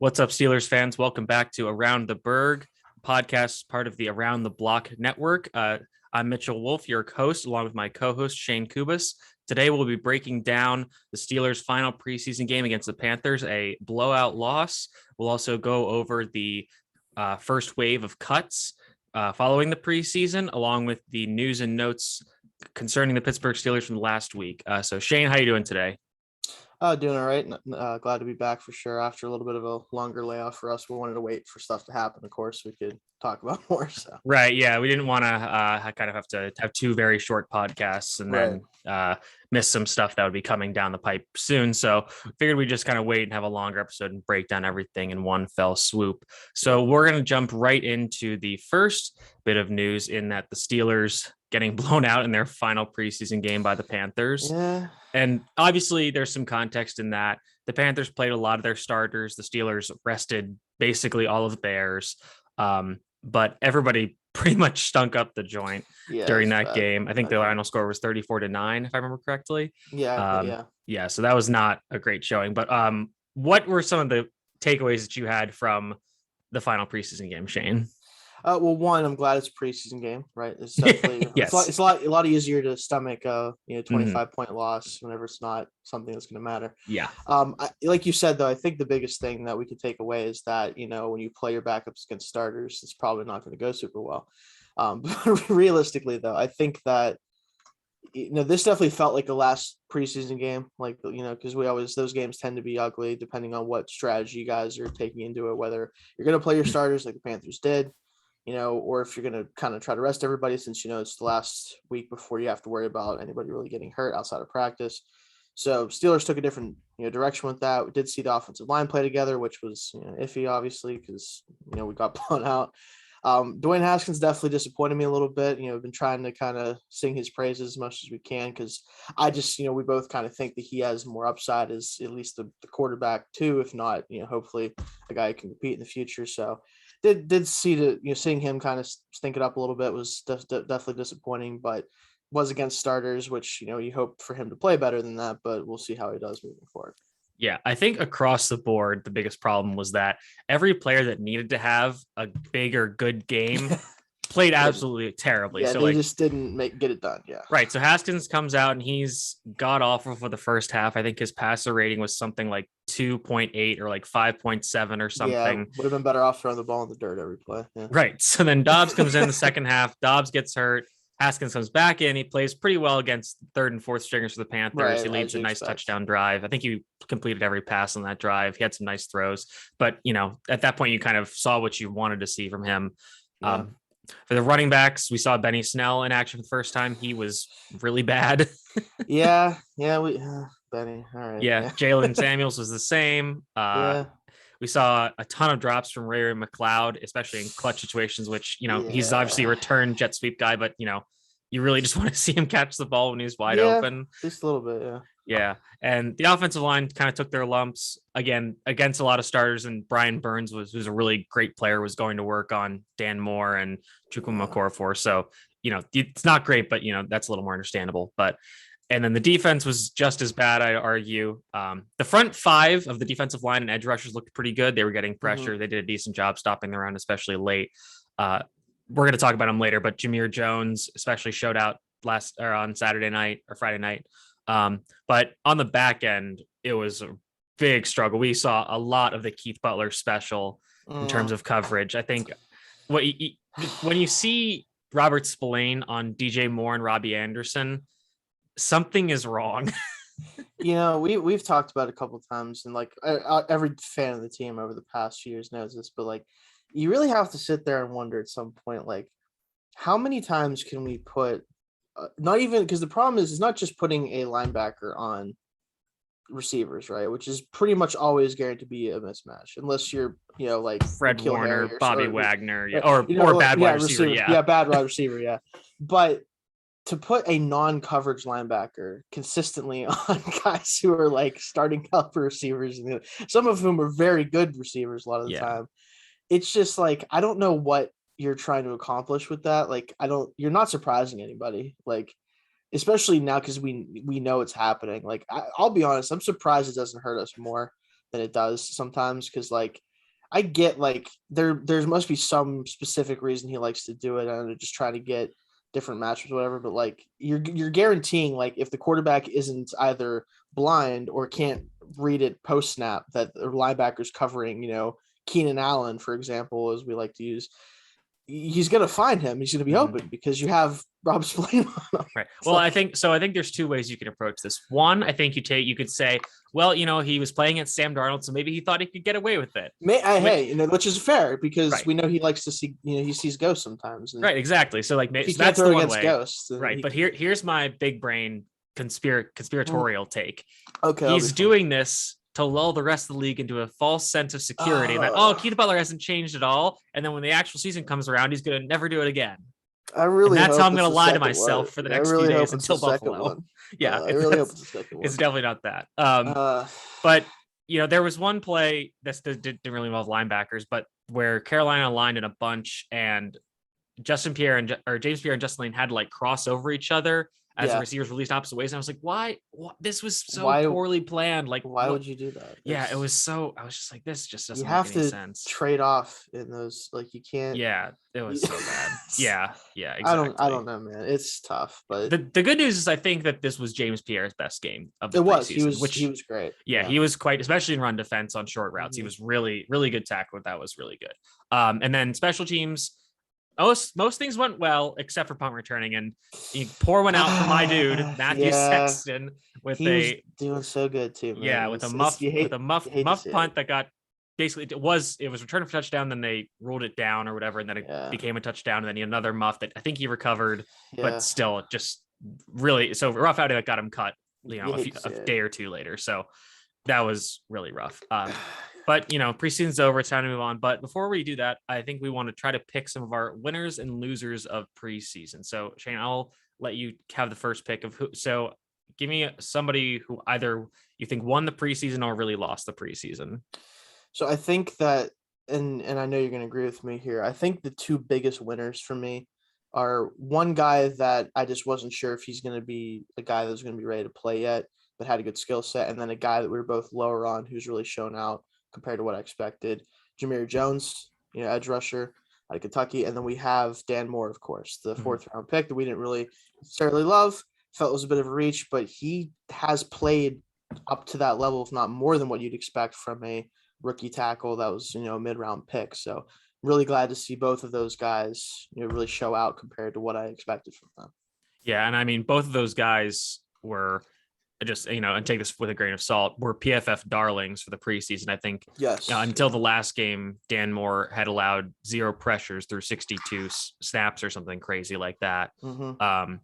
What's up, Steelers fans? Welcome back to Around the Burgh podcast, part of the Around the Block network. I'm Mitchell Wolfe, your host, along with my co-host Shayne Kubas. Today, we'll be breaking down the Steelers' final preseason game against the Panthers, a blowout loss. We'll also go over the first wave of cuts following the preseason, along with the news and notes concerning the Pittsburgh Steelers from last week. So, Shayne, how are you doing today? Doing all right. Glad to be back for sure. After a little bit of a longer layoff for us, we wanted to wait for stuff to happen. Of course, we could talk about more. So Right, yeah, we didn't want to kind of have to have two very short podcasts and then miss some stuff that would be coming down the pipe soon. So figured we'd just kind of wait and have a longer episode and break down everything in one fell swoop. So we're going to jump right into the first bit of news, in that the Steelers getting blown out in their final preseason game by the Panthers. Yeah. And obviously there's some context in that. The Panthers played a lot of their starters. The Steelers rested basically all of theirs. But everybody pretty much stunk up the joint during that game. I think the final score was 34-9, if I remember correctly. Yeah. So that was not a great showing. But what were some of the takeaways that you had from the final preseason game, Shayne? Well, one, I'm glad it's a preseason game, right? It's definitely yes. it's a lot easier to stomach 25-point loss whenever it's not something that's going to matter. Yeah. Like you said, though, I think the biggest thing that we could take away is that when you play your backups against starters, it's probably not going to go super well. But realistically, though, I think that this definitely felt like the last preseason game, because those games tend to be ugly depending on what strategy you guys are taking into it, whether you're going to play your starters like the Panthers did, or if you're going to kind of try to rest everybody, since, it's the last week before you have to worry about anybody really getting hurt outside of practice. So Steelers took a different, direction with that. We did see the offensive line play together, which was iffy, obviously, because, we got blown out. Dwayne Haskins definitely disappointed me a little bit. I've been trying to kind of sing his praises as much as we can, because I just, we both kind of think that he has more upside as at least the quarterback too, if not, hopefully a guy who can compete in the future. So did see seeing him kind of stink it up a little bit was definitely disappointing, but was against starters, which, you hope for him to play better than that, but we'll see how he does moving forward. Yeah, I think across the board, the biggest problem was that every player that needed to have a big or good game played absolutely terribly. Yeah, so they just didn't get it done. Yeah. Right. So Haskins comes out and he's god awful for the first half. I think his passer rating was something like 2.8 or like 5.7 or something. Yeah, would have been better off throwing the ball in the dirt every play. Yeah. Right. So then Dobbs comes in the second half. Dobbs gets hurt. Haskins comes back in. He plays pretty well against third and fourth stringers for the Panthers. Right, he leads a nice touchdown drive. I think he completed every pass on that drive. He had some nice throws. But, at that point, you kind of saw what you wanted to see from him. Yeah. For the running backs, we saw Benny Snell in action for the first time. He was really bad. Benny. All right. Yeah. Jalen Samuels was the same. We saw a ton of drops from Ray McLeod, especially in clutch situations, which, he's obviously a return jet sweep guy, but, you really just want to see him catch the ball when he's wide open. Just a little bit, yeah. Yeah. And the offensive line kind of took their lumps again against a lot of starters. And Brian Burns, who's a really great player, was going to work on Dan Moore and Chukwuma Okorafor. So, it's not great, but, that's a little more understandable. And then the defense was just as bad, I argue. The front five of the defensive line and edge rushers looked pretty good. They were getting pressure. Mm-hmm. They did a decent job stopping the run, especially late. We're going to talk about him later, but Jameer Jones especially showed out on Saturday night or Friday night. But on the back end, it was a big struggle. We saw a lot of the Keith Butler special in terms of coverage. I think when you see Robert Spillane on DJ Moore and Robbie Anderson, something is wrong. We've talked about it a couple of times, and every fan of the team over the past few years knows this, but you really have to sit there and wonder at some point, how many times can we put not even, because the problem is it's not just putting a linebacker on receivers, right, which is pretty much always guaranteed to be a mismatch unless you're Fred Warner, Bobby Wagner, or bad wide receiver, bad wide receiver, but to put a non-coverage linebacker consistently on guys who are starting caliber receivers, some of whom are very good receivers a lot of the time, it's just I don't know what you're trying to accomplish with that. You're not surprising anybody, especially now, because we know it's happening. I'll be honest, I'm surprised it doesn't hurt us more than it does sometimes, because I get like there must be some specific reason he likes to do it. I don't know, just try to get different matchups, whatever. But like you're guaranteeing like if the quarterback isn't either blind or can't read it post snap, that the linebacker's covering, Keenan Allen, for example, as we like to use, he's going to find him. He's going to be open because you have Rob Spillane on him. Right. Well, I think there's two ways you can approach this. One, I think you could say, well, he was playing against Sam Darnold, so maybe he thought he could get away with it. Which is fair because we know he likes to see, he sees ghosts sometimes. Right. Exactly. So like, he so can't that's throw the one against way. ghosts. Right. But here's my big brain conspiratorial take. Okay. He's doing this to lull the rest of the league into a false sense of security that, Keith Butler hasn't changed at all. And then when the actual season comes around, he's going to never do it again. And that's how I'm going to lie to myself for the next few days until Buffalo. Yeah. I really hope it's the second one. It's definitely not that. But there was one play that didn't really involve linebackers, but where Carolina aligned in a bunch and James Pierre and Justin Lane had to like cross over each other as the receivers released opposite ways. And I was like, why? This was so poorly planned. Like, why would you do that? Yeah, it was so, I was just like, this just doesn't make any sense. You have to trade off in those, like you can't. Yeah, it was so bad. Yeah, exactly. I don't know, man. It's tough, but the good news is I think that this was James Pierre's best game of the preseason. He was great. Yeah, he was quite, especially in run defense on short routes. He was really, really good tackle. That was really good. And then special teams, most things went well except for punt returning, and you pour one out for my dude Matthew Sexton was doing so good too, man. Yeah, with a muff punt that got basically it was returned for touchdown, then they ruled it down or whatever, and then it became a touchdown, and then he had another muff that I think he recovered, but still just really so rough out that got him cut a day or two later. So that was really rough. But preseason's over, it's time to move on. But before we do that, I think we want to try to pick some of our winners and losers of preseason. So Shayne, I'll let you have the first pick of who. So give me somebody who either you think won the preseason or really lost the preseason. So I think that, and I know you're going to agree with me here, I think the two biggest winners for me are one guy that I just wasn't sure if he's going to be a guy that's going to be ready to play yet, but had a good skill set, and then a guy that we were both lower on who's really shown out compared to what I expected. Jameer Jones, edge rusher out of Kentucky. And then we have Dan Moore, of course, the fourth round pick that we didn't really necessarily love, felt it was a bit of a reach, but he has played up to that level, if not more than what you'd expect from a rookie tackle that was, a mid-round pick. So really glad to see both of those guys, really show out compared to what I expected from them. Yeah. And I mean, both of those guys were just, and take this with a grain of salt, were PFF darlings for the preseason. I think until the last game, Dan Moore had allowed 0 pressures through 62 snaps or something crazy like that. And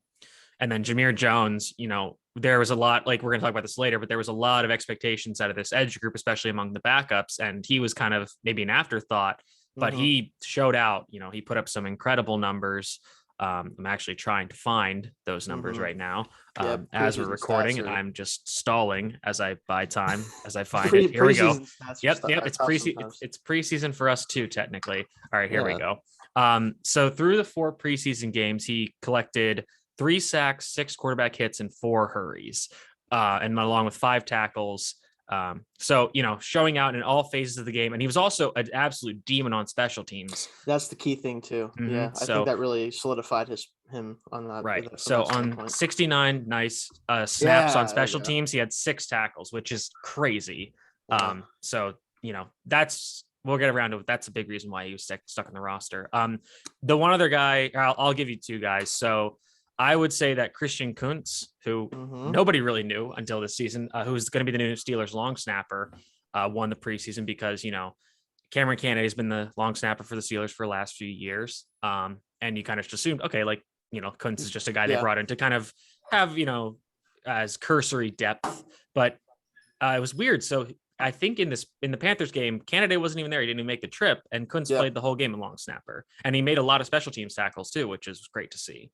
then Jameer Jones, there was a lot, like we're going to talk about this later, but there was a lot of expectations out of this edge group, especially among the backups. And he was kind of maybe an afterthought, but he showed out, he put up some incredible numbers. I'm actually trying to find those numbers right now as we're recording, and I'm just stalling as I buy time as I find it. Here we go. Yep. It's preseason for us too, technically. All right, here we go. So through the 4 preseason games, he collected 3 sacks, 6 quarterback hits, and 4 hurries, and along with 5 tackles. So, showing out in all phases of the game. And he was also an absolute demon on special teams. That's the key thing too. Yeah. I think that really solidified him on that. Right. So on 69 nice snaps on special teams, he had 6 tackles, which is crazy. So, we'll get around to it. That's a big reason why he was stuck on the roster. The one other guy, I'll give you 2 guys. So I would say that Christian Kuntz, who nobody really knew until this season, who's going to be the new Steelers long snapper, won the preseason because, Cameron Canada has been the long snapper for the Steelers for the last few years. And you kind of just assumed, okay, like, Kuntz is just a guy they brought in to kind of have, as cursory depth, but it was weird. So I think in the Panthers game, Canada wasn't even there. He didn't even make the trip, and Kuntz played the whole game in long snapper, and he made a lot of special teams tackles too, which is great to see.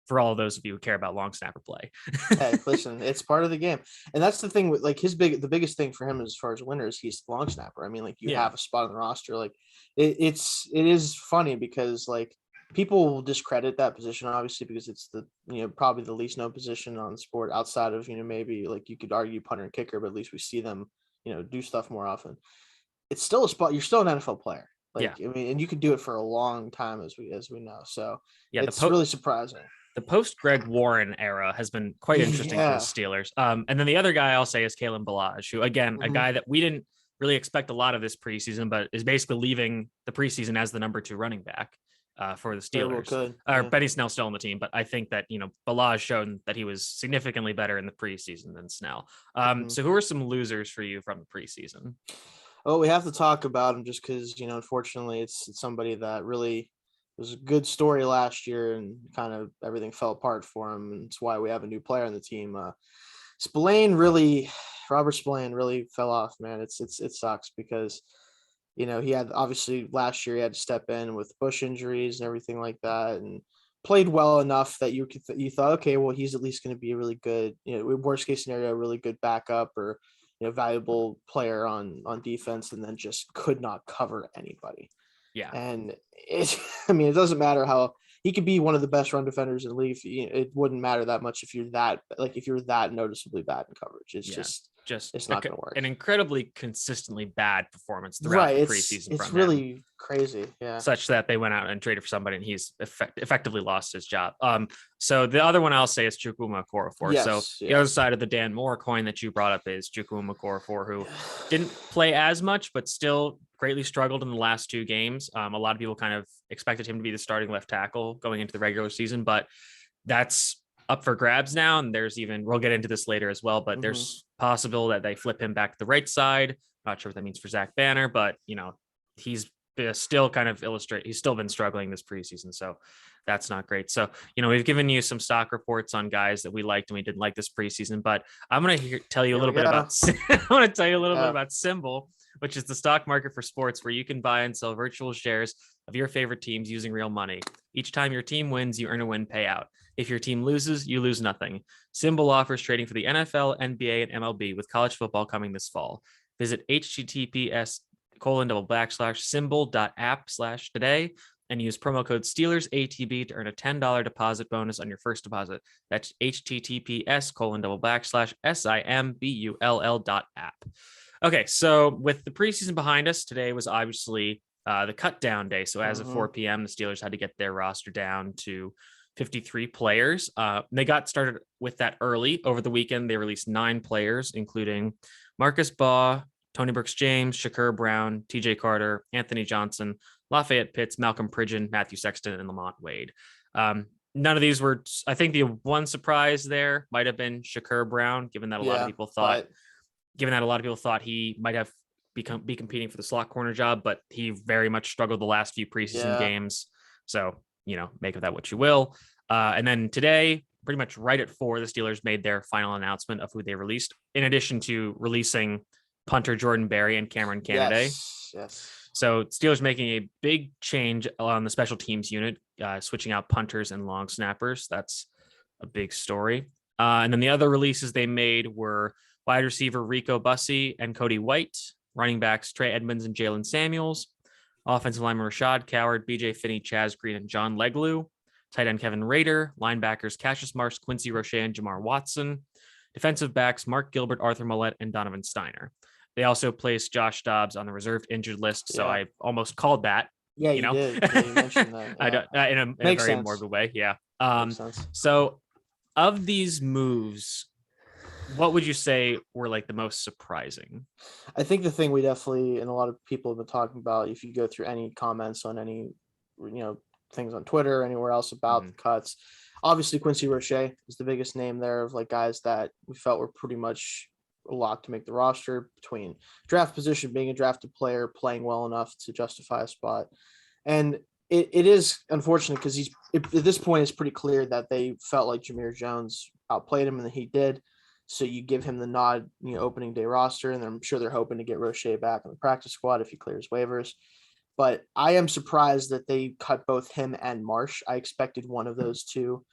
For all of those of you who care about long snapper play. Hey, listen, it's part of the game. And that's the thing with like the biggest thing for him as far as winners, he's long snapper. I mean, like you have a spot on the roster. Like it is funny because like people will discredit that position, obviously, because it's the, probably the least known position on the sport outside of, maybe like you could argue punter and kicker, but at least we see them, do stuff more often. it's still a spot. You're still an NFL player. Yeah. I mean, and you could do it for a long time as we know. So Yeah. it's really surprising. The post Greg Warren era has been quite interesting for the Steelers. And then the other guy I'll say is Kalen Ballage, who again, a guy that we didn't really expect a lot of this preseason, but is basically leaving the preseason as the number 2 running back for the Steelers. Benny Snell's still on the team, but I think that, Ballage shown that he was significantly better in the preseason than Snell. So who are some losers for you from the preseason? Oh, we have to talk about him just because, unfortunately it's somebody that really was a good story last year and kind of everything fell apart for him. And it's why we have a new player on the team. Robert Spillane really fell off, man. It sucks because, he had obviously last year he had to step in with Bush injuries and everything like that, and played well enough that you thought, okay, well, he's at least going to be a really good, worst case scenario, a really good backup or, valuable player on defense, and then just could not cover anybody. Yeah. And it doesn't matter how he could be one of the best run defenders in the league. It wouldn't matter that much if you're that noticeably bad in coverage. It's not going to work. An incredibly consistently bad performance throughout the preseason. It's really crazy. Yeah. Such that they went out and traded for somebody and he's effectively lost his job. So the other one I'll say is Chukwuma Okorafor. The other side of the Dan Moore coin that you brought up is Chukwuma Okorafor, who didn't play as much, but still greatly struggled in the last 2 games. A lot of people kind of expected him to be the starting left tackle going into the regular season, but that's up for grabs now. And we'll get into this later as well, but there's possible that they flip him back to the right side. Not sure what that means for Zach Banner, but he's still kind of he's still been struggling this preseason. So that's not great. So, we've given you some stock reports on guys that we liked and we didn't like this preseason, but I'm going to tell you a little bit about, I want to tell you a little bit about Symbol, which is the stock market for sports where you can buy and sell virtual shares of your favorite teams using real money. Each time your team wins, you earn a win payout. If your team loses, you lose nothing. Symbol offers trading for the NFL, NBA, and MLB with college football coming this fall. Visit https://symbol.app/today and use promo code SteelersATB to earn a $10 deposit bonus on your first deposit. That's https://simbull.app. Okay, so with the preseason behind us, today was obviously the cut down day. So as of 4 p.m., the Steelers had to get their roster down to 53 players. They got started with that early. Over the weekend, they released 9 players, including Marcus Baugh, Tony Brooks-James, Shakur Brown, TJ Carter, Anthony Johnson, Lafayette Pitts, Malcolm Pridgeon, Matthew Sexton, and Lamont Wade. None of these were, I think the one surprise there might have been Shakur Brown, given that a lot of people thought he might have be competing for the slot corner job, but he very much struggled the last few preseason games. So, make of that what you will. And then today, pretty much right at 4, the Steelers made their final announcement of who they released, in addition to releasing punter Jordan Berry and Cameron Canaday. Yes. So Steelers making a big change on the special teams unit, switching out punters and long snappers. That's a big story. And then the other releases they made were wide receiver Rico Bussey and Cody White, running backs Trey Edmonds and Jalen Samuels, offensive lineman Rashad Coward, BJ Finney, Chaz Green, and John Leglu, tight end Kevin Rader, linebackers Cassius Marsh, Quincy Roche, and Jamar Watson, defensive backs Mark Gilbert, Arthur Millette, and Donovan Steiner. They also placed Josh Dobbs on the reserved injured list, so I almost called that. Yeah, you did. Yeah, you mentioned that. Yeah. In a very morbid way. Yeah. So of these moves, what would you say were like the most surprising? I think the thing we definitely, and a lot of people have been talking about, if you go through any comments on any, things on Twitter, anywhere else about the cuts, obviously Quincy Roche is the biggest name there of like guys that we felt were pretty much locked to make the roster between draft position, being a drafted player, playing well enough to justify a spot. And it is unfortunate because at this point, it's pretty clear that they felt like Jameer Jones outplayed him and that he did. So you give him the nod, opening day roster, and I'm sure they're hoping to get Roche back on the practice squad if he clears waivers. But I am surprised that they cut both him and Marsh. I expected one of those two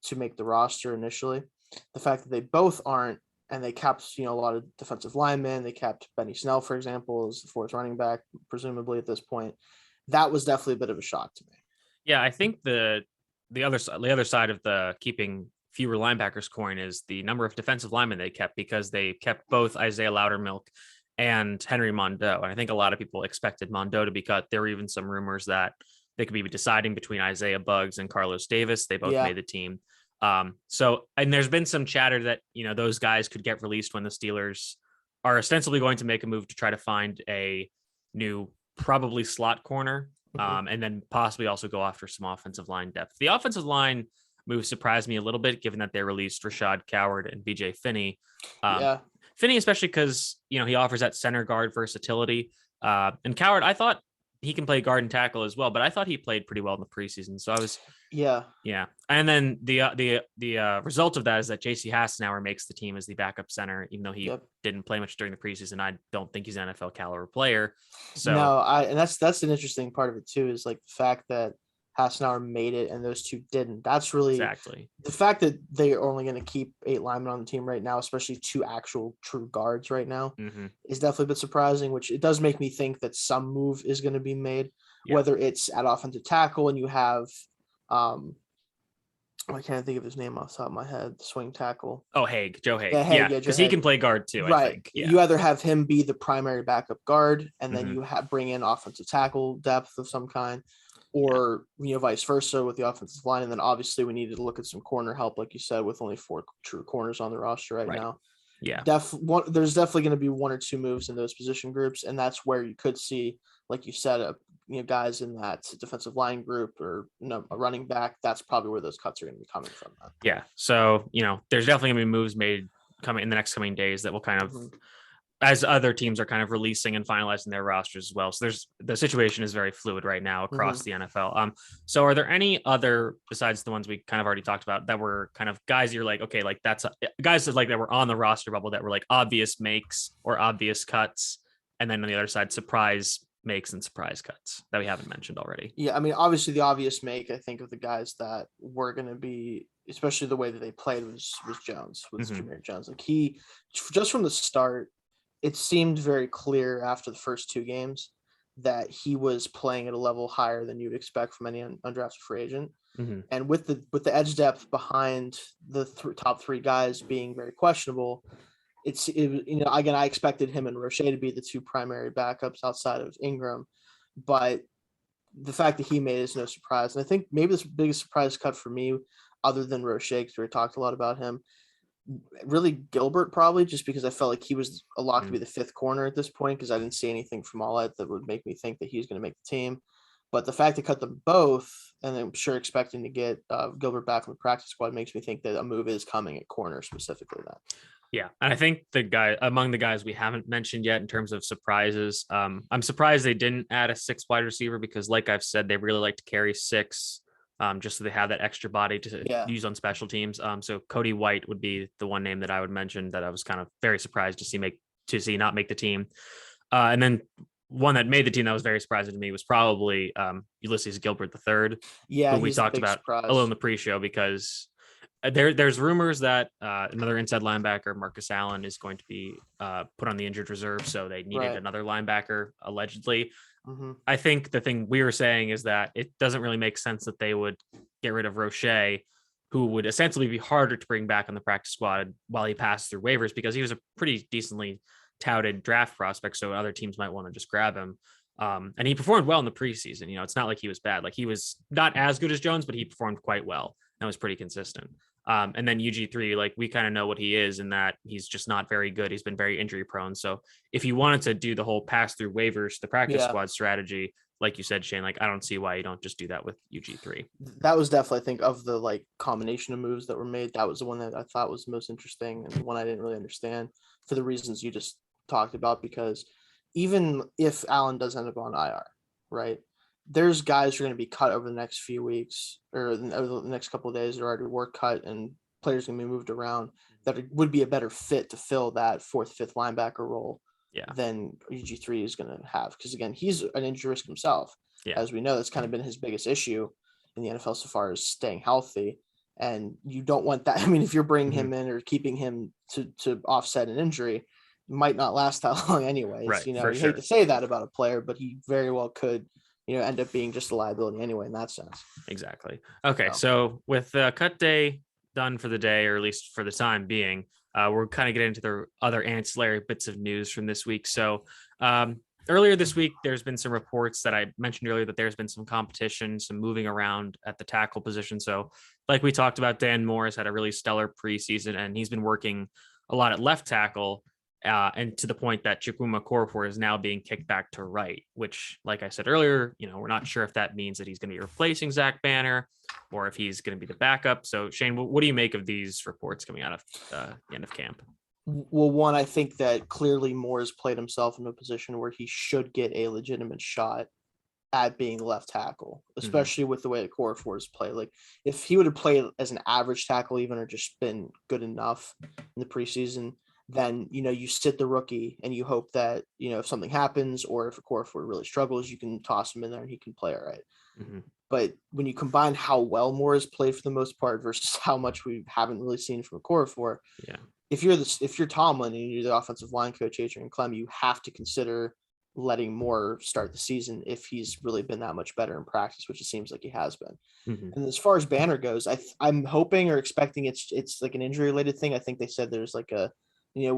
to make the roster initially. The fact that they both aren't, and they kept, a lot of defensive linemen. They kept Benny Snell, for example, as the 4th running back, presumably at this point. That was definitely a bit of a shock to me. Yeah, I think the other side of the keeping fewer linebackers coin is the number of defensive linemen they kept, because they kept both Isaiah Loudermilk and Henry Mondeau. And I think a lot of people expected Mondeau to be cut. There were even some rumors that they could be deciding between Isaiah Buggs and Carlos Davis. They both Yeah. made the team. So, and there's been some chatter that, those guys could get released when the Steelers are ostensibly going to make a move to try to find a new, probably slot corner, and then possibly also go after some offensive line depth. The offensive line move surprised me a little bit, given that they released Rashad Coward and BJ Finney. Yeah. Finney, especially because, he offers that center guard versatility. And Coward, I thought he can play guard and tackle as well, but I thought he played pretty well in the preseason. So I was, yeah. And then the result of that is that JC Hassenauer makes the team as the backup center, even though he didn't play much during the preseason. I don't think he's an NFL caliber player. So no, and that's an interesting part of it too, is like the fact that Hassenauer made it and those two didn't. That's really exactly the fact that they are only going to keep 8 linemen on the team right now, especially 2 actual true guards right now, is definitely a bit surprising, which it does make me think that some move is going to be made, whether it's at offensive tackle and you have, I can't think of his name off the top of my head, the swing tackle. Oh, Joe Hague. Because he can play guard too, right. I think. Yeah. You either have him be the primary backup guard and then you bring in offensive tackle depth of some kind, or vice versa with the offensive line. And then obviously we needed to look at some corner help, like you said, with only 4 true corners on the roster right now. Yeah. There's definitely going to be 1 or 2 moves in those position groups, and that's where you could see, like you said, guys in that defensive line group or a running back. That's probably where those cuts are going to be coming from. Yeah. So, there's definitely going to be moves made coming in the next coming days that will kind of, as other teams are kind of releasing and finalizing their rosters as well. So the situation is very fluid right now across the NFL. So are there any other, besides the ones we kind of already talked about, that were kind of guys you're like, okay, like that's guys that like that were on the roster bubble that were like obvious makes or obvious cuts, and then on the other side, surprise makes and surprise cuts that we haven't mentioned already? Yeah, I mean, obviously the obvious make, I think, of the guys that were going to be, especially the way that they played, was Jones, was Jameer Jones. Like he, just from the start, it seemed very clear after the first 2 games that he was playing at a level higher than you'd expect from any undrafted free agent. And with the edge depth behind the top 3 guys being very questionable, again, I expected him and Roche to be the 2 primary backups outside of Ingram, but the fact that he made it is no surprise. And I think maybe the biggest surprise cut for me, other than Roche, because we talked a lot about him, really Gilbert, probably just because I felt like he was a lock to be the 5th corner at this point, because I didn't see anything from Allett that would make me think that he's going to make the team. But the fact to cut them both, and I'm sure expecting to get Gilbert back from the practice squad, makes me think that a move is coming at corner specifically. That. Yeah. And I think among the guys we haven't mentioned yet in terms of surprises, I'm surprised they didn't add a 6th wide receiver, because like I've said, they really like to carry 6, just so they have that extra body to use on special teams. So Cody White would be the one name that I would mention that I was kind of very surprised to see not make the team. And then one that made the team that was very surprising to me was probably Ulysses Gilbert III, who we talked about a little in the pre-show, because there's rumors that another inside linebacker, Marcus Allen, is going to be put on the injured reserve. So they needed another linebacker, allegedly. I think the thing we were saying is that it doesn't really make sense that they would get rid of Roche, who would essentially be harder to bring back on the practice squad while he passed through waivers, because he was a pretty decently touted draft prospect. So other teams might want to just grab him. And he performed well in the preseason. It's not like he was bad. Like, he was not as good as Jones, but he performed quite well. That was pretty consistent. And then UG3, like, we kind of know what he is, in that he's just not very good. He's been very injury prone. So if you wanted to do the whole pass through waivers, the practice squad strategy, like you said, Shayne, like, I don't see why you don't just do that with UG3. That was definitely, I think, of the like combination of moves that were made, that was the one that I thought was most interesting, and one I didn't really understand for the reasons you just talked about, because even if Allen does end up on IR, right, there's guys who are going to be cut over the next few weeks, or over the next couple of days that already were cut, and players going to be moved around that would be a better fit to fill that 4th, 5th linebacker role than UG3 is going to have. Because again, he's an injury risk himself. As we know, that's kind of been his biggest issue in the NFL so far, is staying healthy. And you don't want that. I mean, if you're bringing him in or keeping him to offset an injury, might not last that long anyways. Right, you hate to say that about a player, but he very well could, end up being just a liability anyway in that sense. Exactly. Okay. So with cut day done for the day, or at least for the time being, we're kind of getting into the other ancillary bits of news from this week. So earlier this week, there's been some reports that I mentioned earlier that there's been some competition, some moving around at the tackle position. So like we talked about, Dan Moore has had a really stellar preseason, and he's been working a lot at left tackle. And to the point that Chukwuma Okorafor is now being kicked back to right, which, like I said earlier, we're not sure if that means that he's going to be replacing Zach Banner or if he's going to be the backup. So, Shayne, what do you make of these reports coming out of the end of camp? Well, one, I think that clearly Moore has played himself in a position where he should get a legitimate shot at being left tackle, especially with the way the Okorafor's play. Like, if he would have played as an average tackle even, or just been good enough in the preseason, then, you sit the rookie and you hope that, if something happens or if Okorafor really struggles, you can toss him in there and he can play all right. But when you combine how well Moore has played for the most part versus how much we haven't really seen from Okorafor, if you're Tomlin and you're the offensive line coach, Adrian Clem, you have to consider letting Moore start the season if he's really been that much better in practice, which it seems like he has been. And as far as Banner goes, I'm hoping or expecting it's like an injury related thing. I think they said there's like a,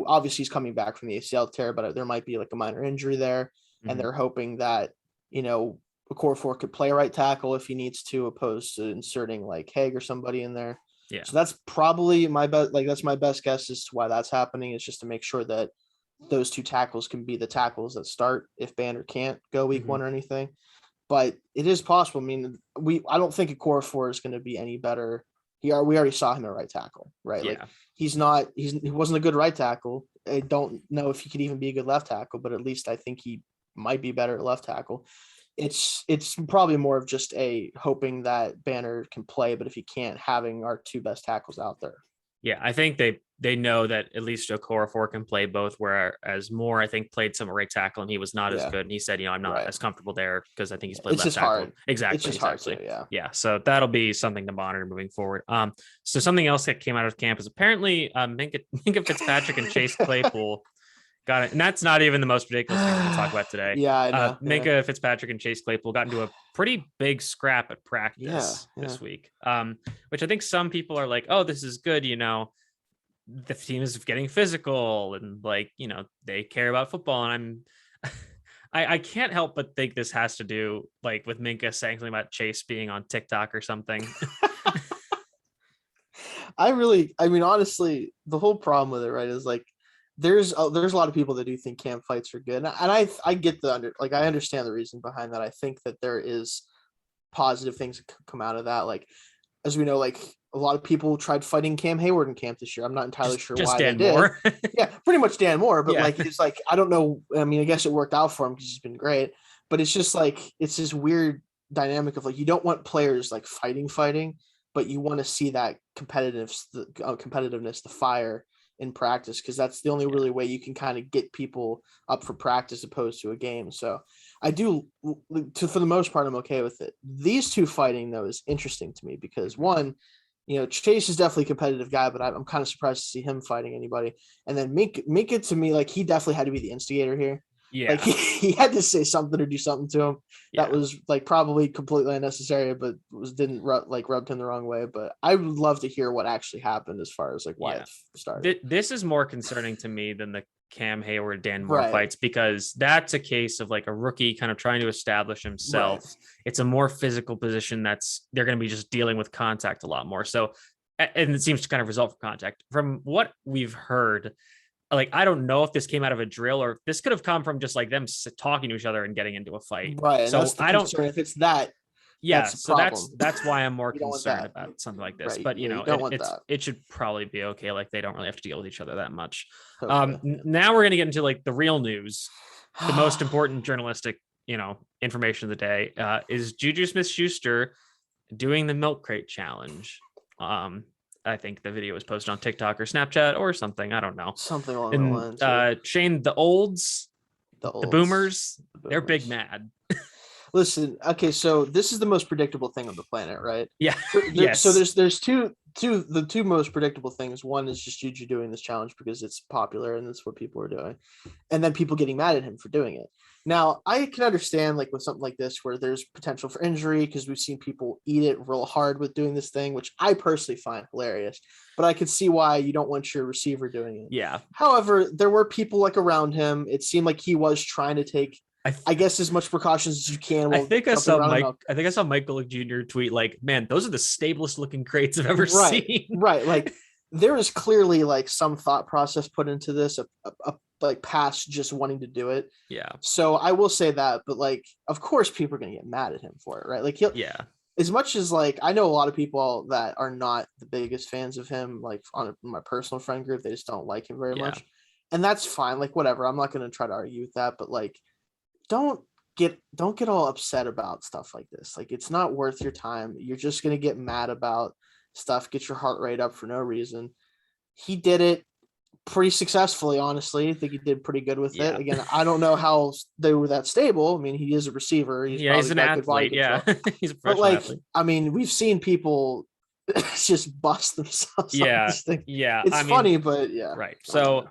obviously he's coming back from the ACL tear, but there might be like a minor injury there. And they're hoping that, Okorafor could play right tackle if he needs to, opposed to inserting like Haig or somebody in there. Yeah. So that's probably my best, that's my best guess as to why that's happening, is just to make sure that those two tackles can be the tackles that start if Banner can't go week one or anything. But it is possible. I mean, I don't think Okorafor is going to be any better. We already saw him at right tackle, right? Yeah. Like he wasn't a good right tackle. I don't know if he could even be a good left tackle, but at least I think he might be better at left tackle. It's probably more of just a hoping that Banner can play, but if he can't, having our two best tackles out there. Yeah, I think they know that at least Okorafor can play both, whereas Moore, I think, played some right tackle and he was not as good. And he said, I'm not as comfortable there because I think he's played left tackle. Hard. Exactly. It's just exactly. hard to, yeah. So that'll be something to monitor moving forward. So something else that came out of camp is apparently Minkah Fitzpatrick and Chase Claypool got it. And that's not even the most ridiculous thing to talk about today. Yeah, I know. Minkah Fitzpatrick and Chase Claypool got into a pretty big scrap at practice this week, which I think some people are like, oh, this is good. The team is getting physical and they care about football. And I can't help but think this has to do with Minkah saying something about Chase being on TikTok or something. Honestly, the whole problem with it, right, is there's a lot of people that do think camp fights are good. And I get I understand the reason behind that. I think that there is positive things that come out of that. As we know, a lot of people tried fighting Cam Hayward in camp this year. I'm not entirely sure why Dan they did. Moore. Yeah, pretty much Dan Moore. But I don't know. I mean, I guess it worked out for him because he's been great. But it's just it's this weird dynamic of you don't want players fighting, but you want to see that competitiveness, the fire in practice, because that's the only really way you can kind of get people up for practice opposed to a game. So I do, for the most part, I'm okay with it. These two fighting, though, is interesting to me because, one, Chase is definitely a competitive guy, but I'm kind of surprised to see him fighting anybody. And then Minkah, to me, he definitely had to be the instigator here. Yeah. He had to say something or do something to him that was probably completely unnecessary, but didn't rubbed him the wrong way. But I would love to hear what actually happened as far as why it started. This is more concerning to me than the Cam Hayward, Dan Moore fights, because that's a case of a rookie kind of trying to establish himself. Right. It's a more physical position they're going to be just dealing with contact a lot more. So, and it seems to kind of result from contact. From what we've heard, I don't know if this came out of a drill or if this could have come from just them talking to each other and getting into a fight. Right. So I don't if it's that. Yeah. So that's why I'm more concerned about something like this. Right. But it should probably be okay. They don't really have to deal with each other that much. Okay. Now we're going to get into the real news. The most important journalistic, information of the day is Juju Smith-Schuster doing the milk crate challenge. I think the video was posted on TikTok or Snapchat or something. I don't know. Something along the lines. Shayne, the boomers, they're big mad. Listen, okay, so this is the most predictable thing on the planet, right? Yeah. Yes. So there's two most predictable things. One is just Juju doing this challenge because it's popular and that's what people are doing. And then people getting mad at him for doing it. Now, I can understand like with something like this where there's potential for injury because we've seen people eat it real hard with doing this thing, which I personally find hilarious. But I could see why you don't want your receiver doing it. Yeah. However, there were people like around him. It seemed like he was trying to take, I guess, as much precautions as you can. I think I saw Mike Golick Jr. tweet like, "Man, those are the stablest looking crates I've ever seen." Right. Like there is clearly like some thought process put into this, like past just wanting to do it. Yeah. So I will say that, but like, of course, people are gonna get mad at him for it, right? Like as much as like I know a lot of people that are not the biggest fans of him, like on my personal friend group, they just don't like him very much, and that's fine. Like whatever, I'm not gonna try to argue with that, but like, don't get all upset about stuff like this. Like it's not worth your time. You're just gonna get mad about stuff, get your heart rate up for no reason. He did it pretty successfully, honestly. I think he did pretty good with it. Again, I don't know how they were that stable. I mean, he is a receiver. He's an athlete. Yeah, he's a professional athlete. I mean, we've seen people just bust themselves. Yeah, on this thing. Yeah. It's funny, but yeah. Right. So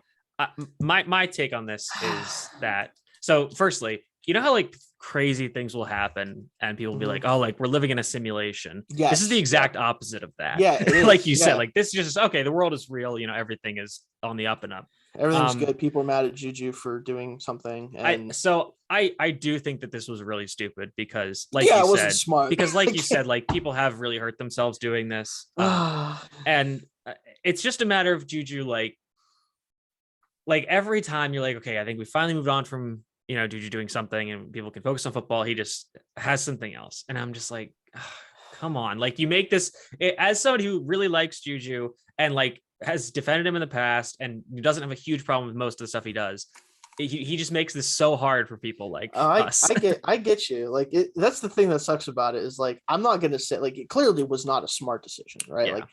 my take on this is that. So firstly, you know how like crazy things will happen and people will be like, oh, like we're living in a simulation. Yes. This is the exact opposite of that. Yeah. Like you said, like this is just okay. The world is real. You know, everything is on the up and up. Everything's good. People are mad at Juju for doing something. And I do think that this was really stupid because like it wasn't smart. Because like you said, like people have really hurt themselves doing this. And it's just a matter of Juju, like every time you're like, okay, I think we finally moved on from, you know, Juju doing something and people can focus on football. He just has something else. And I'm just like, come on. Like you make this as somebody who really likes Juju and like has defended him in the past and doesn't have a huge problem with most of the stuff he does. He just makes this so hard for people like us. I get you. Like that's the thing that sucks about it is like, I'm not going to say like, it clearly was not a smart decision, right? Yeah. Like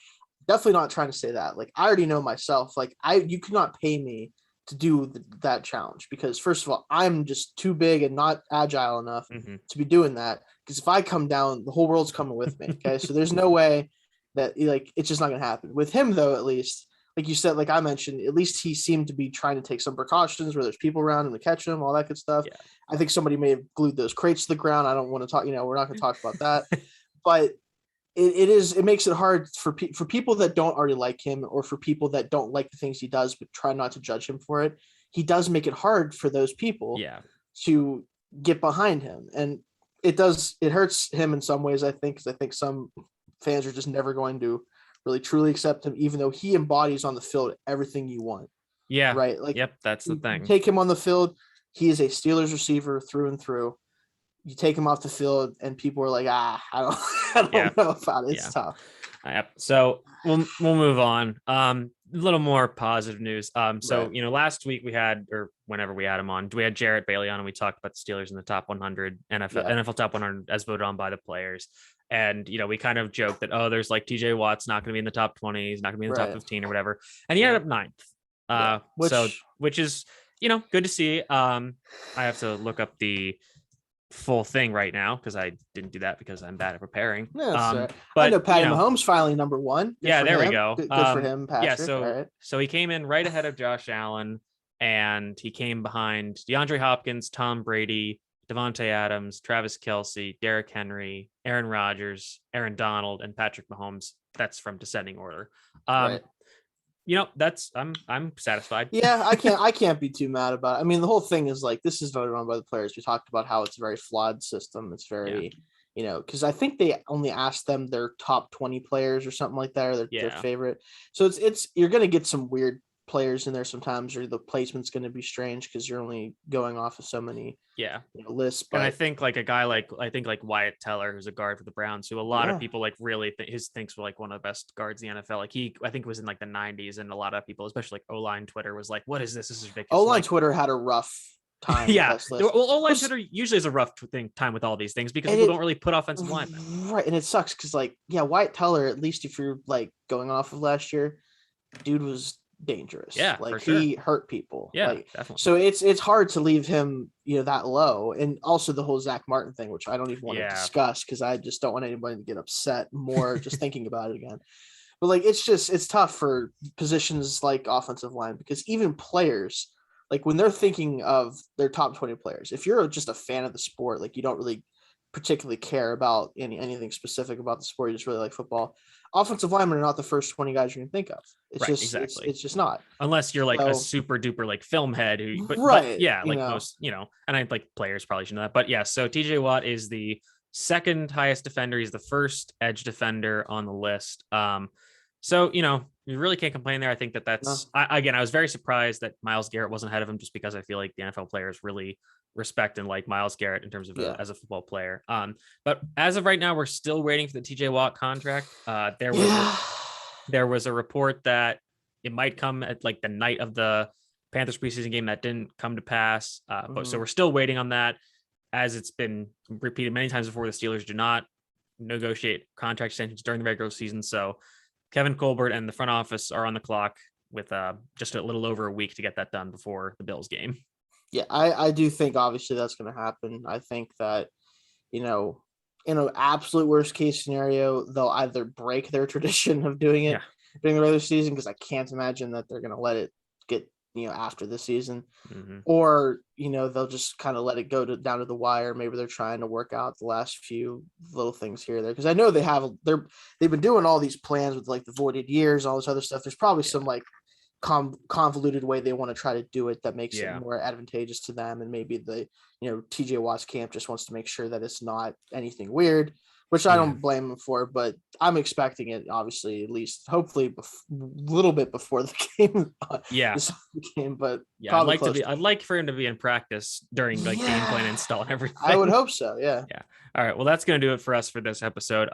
definitely not trying to say that. Like I already know myself, like you could not pay me to do that challenge because first of all, I'm just too big and not agile enough to be doing that. Because if I come down, the whole world's coming with me. Okay. So there's no way that like, it's just not going to happen with him though. At least like you said, like I mentioned, at least he seemed to be trying to take some precautions where there's people around him to catch him, all that good stuff. Yeah. I think somebody may have glued those crates to the ground. I don't want to talk, we're not going to talk about that, but it makes it hard for people that don't already like him or for people that don't like the things he does but try not to judge him for it. He does make it hard for those people to get behind him, and it hurts him in some ways, I think, because I think some fans are just never going to really truly accept him, even though he embodies on the field everything you want. Yeah, right. Like, yep, that's the thing. Take him on the field, he is a Steelers receiver through and through. You take him off the field and people are like, I don't know about it. It's tough. So we'll move on. A little more positive news. So, last week we had, or whenever we had him on, we had Jarrett Bailey on and we talked about the Steelers in the top 100 NFL top 100 as voted on by the players. And, we kind of joked that, there's like TJ Watt's not going to be in the top 20. He's not going to be in the top 15 or whatever. And he ended up ninth. Which is, good to see. I have to look up the full thing right now because I didn't do that because I'm bad at preparing. But I know Patty Mahomes finally number one. Good there we go. Good for him, Patrick. So he came in right ahead of Josh Allen, and he came behind DeAndre Hopkins, Tom Brady, Devontae Adams, Travis Kelce, Derrick Henry, Aaron Rodgers, Aaron Donald, and Patrick Mahomes. That's from descending order. That's I'm satisfied. Yeah, I can't be too mad about it. I mean, the whole thing is like, this is voted on by the players. We talked about how it's a very flawed system. It's very, because I think they only asked them their top 20 players or something like that, or their favorite. So it's you're going to get some weird players in there sometimes, or the placement's going to be strange because you're only going off of so many lists. But and I think like a guy like Wyatt Teller, who's a guard for the Browns, who a lot of people like really thinks were like one of the best guards in the NFL. Like I think it was in like the 90s, and a lot of people, especially like O-line Twitter, was like, what is this? This is ridiculous. O-line Twitter had a rough time. Well, O-line Twitter usually is a rough time with all these things because people don't really put offensive linemen. Right. And it sucks because Wyatt Teller, at least if you're like going off of last year, dude was dangerous. He hurt people. Definitely. So it's hard to leave him that low. And also the whole Zach Martin thing, which I don't even want to discuss because I just don't want anybody to get upset more just thinking about it again. But it's tough for positions like offensive line because even players like when they're thinking of their top 20 players, if you're just a fan of the sport, like you don't really particularly care about anything specific about the sport, you just really like football. Offensive linemen are not the first 20 guys you're gonna think of. It's Right, just exactly. it's just not. Unless you're like a So super duper like film head who, but right, yeah, you like know, most, and I like players probably should know that. But yeah, so TJ Watt is the second highest defender. He's the first edge defender on the list. So you really can't complain there. I think no. I was very surprised that Myles Garrett wasn't ahead of him, just because I feel like the NFL players really respect and like Myles Garrett in terms of Yeah. as a football player. But as of right now, we're still waiting for the TJ Watt contract. There was a report that it might come at like the night of the Panthers preseason game. That didn't come to pass. But so we're still waiting on that. As it's been repeated many times before, the Steelers do not negotiate contract extensions during the regular season. So Kevin Colbert and the front office are on the clock with just a little over a week to get that done before the Bills game. Yeah, I do think obviously that's going to happen. I think that, in an absolute worst case scenario, they'll either break their tradition of doing it during the regular season, because I can't imagine that they're going to let it get, after the season, or, they'll just kind of let it go down to the wire. Maybe they're trying to work out the last few little things here or there. Because I know they've been doing all these plans with like the voided years, all this other stuff. There's probably some like convoluted way they want to try to do it that makes it more advantageous to them, and maybe the TJ Watt's camp just wants to make sure that it's not anything weird, which I don't blame him for, but I'm expecting it, obviously, at least hopefully a little bit before the game. But I'd like for him to be in practice during like game plan install and everything. I would hope so. Yeah. All right, well, that's going to do it for us for this episode.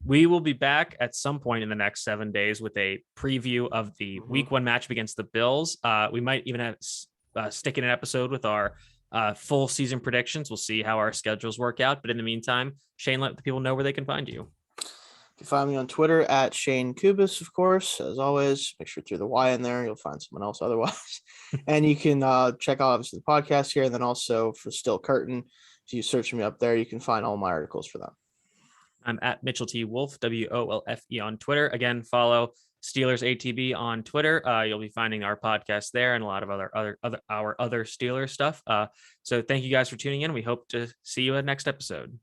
We will be back at some point in the next 7 days with a preview of the week 1 matchup against the Bills. We might even have stick in an episode with our full season predictions. We'll see how our schedules work out. But in the meantime, Shayne, let the people know where they can find you. You can find me on Twitter at Shayne Kubas, of course. As always, make sure to throw the Y in there. You'll find someone else otherwise. And you can check out, obviously, the podcast here. And then also for Still Curtain, if you search me up there, you can find all my articles for them. I'm at Mitchell T. Wolfe, WOLFE on Twitter. Again, follow Steelers ATB on Twitter. You'll be finding our podcast there and a lot of other Steelers stuff. So thank you guys for tuning in. We hope to see you at next episode.